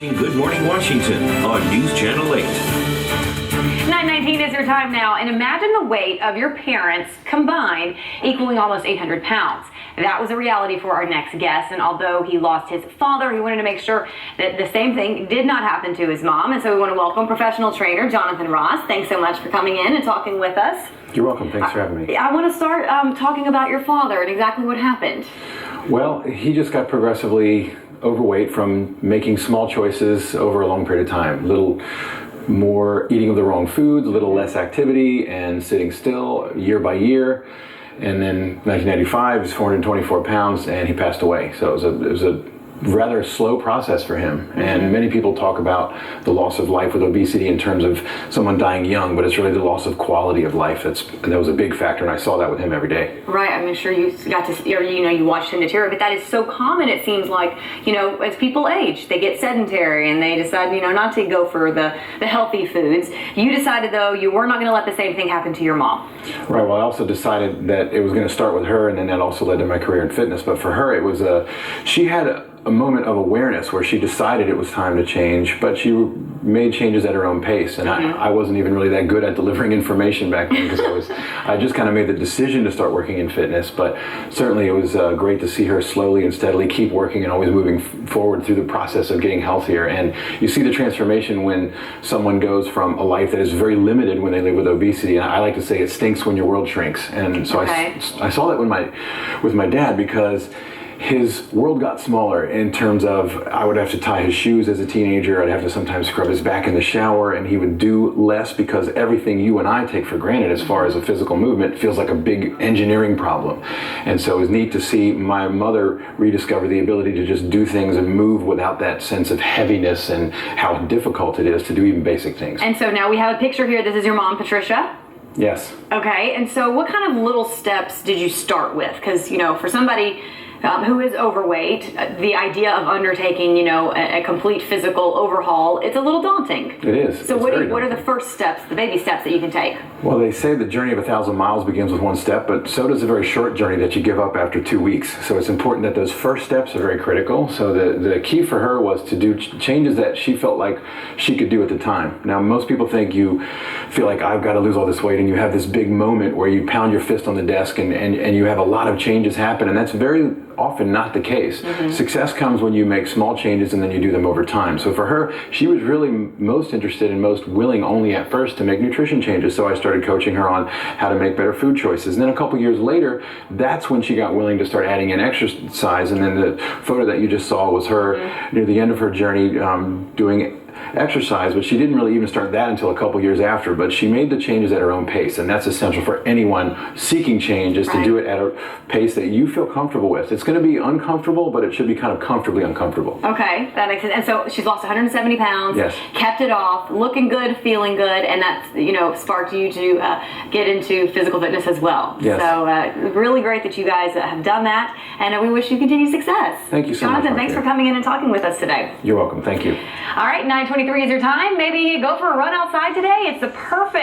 Good Morning Washington on News Channel 8. 9:19 is your time now, and imagine the weight of your parents combined equaling almost 800 pounds. That was a reality for our next guest, and although he lost his father, he wanted to make sure that the same thing did not happen to his mom, and so we want to welcome professional trainer Jonathan Ross. Thanks so much for coming in and talking with us. You're welcome. Thanks for having me. I want to start talking about your father and exactly what happened. Well, he just got progressively overweight from making small choices over a long period of time. A little more eating of the wrong foods, a little less activity, and sitting still year by year. And then 1995, he's 424 pounds, and he passed away. So it was a rather slow process for him. And many people talk about the loss of life with obesity in terms of someone dying young, but it's really the loss of quality of life. That was a big factor, and I saw that with him every day. Right, I'm sure you got to, or, you watched him deteriorate, but that is so common, it seems like, as people age, they get sedentary and they decide, not to go for the healthy foods. You decided, though, you were not going to let the same thing happen to your mom. Right, well, I also decided that it was going to start with her, and then that also led to my career in fitness. But for her, it was she had a moment of awareness where she decided it was time to change, but she made changes at her own pace. And I wasn't even really that good at delivering information back then because I just kind of made the decision to start working in fitness. But certainly it was great to see her slowly and steadily keep working and always moving forward through the process of getting healthier. And you see the transformation when someone goes from a life that is very limited when they live with obesity. And I like to say it stinks when your world shrinks. And so I saw that with my dad, because his world got smaller in terms of I would have to tie his shoes as a teenager. I'd have to sometimes scrub his back in the shower, and he would do less because everything you and I take for granted as far as a physical movement feels like a big engineering problem. And so it was neat to see my mother rediscover the ability to just do things and move without that sense of heaviness and how difficult it is to do even basic things. And so now we have a picture here. This is your mom, Patricia. Yes. Okay, and so what kind of little steps did you start with? Because, for somebody who is overweight, the idea of undertaking, a complete physical overhaul, it's a little daunting. It is. So what are the first steps, the baby steps that you can take? Well, they say the journey of 1,000 miles begins with one step, but so does a very short journey that you give up after 2 weeks. So it's important that those first steps are very critical. So the key for her was to do changes that she felt like she could do at the time. Now, most people think you feel like I've got to lose all this weight, and you have this big moment where you pound your fist on the desk and you have a lot of changes happen, and that's very often not the case. Success comes when you make small changes and then you do them over time. So for her, she was really most interested and most willing only at first to make nutrition changes. So I started coaching her on how to make better food choices. And then a couple years later, that's when she got willing to start adding in exercise. And then the photo that you just saw was her near the end of her journey doing exercise, but she didn't really even start that until a couple years after. But she made the changes at her own pace, and that's essential for anyone seeking change, is to do it at a pace that you feel comfortable with. It's going to be uncomfortable, but it should be kind of comfortably uncomfortable. Okay, that makes sense. And so she's lost 170 pounds, yes, kept it off, looking good, feeling good, and that's sparked you to get into physical fitness as well. Yes. So really great that you guys have done that, and we wish you continued success. Thank you so much, Jonathan, thanks for coming in and talking with us today. You're welcome. Thank you. All right, 9:23 is your time. Maybe go for a run outside today. It's the perfect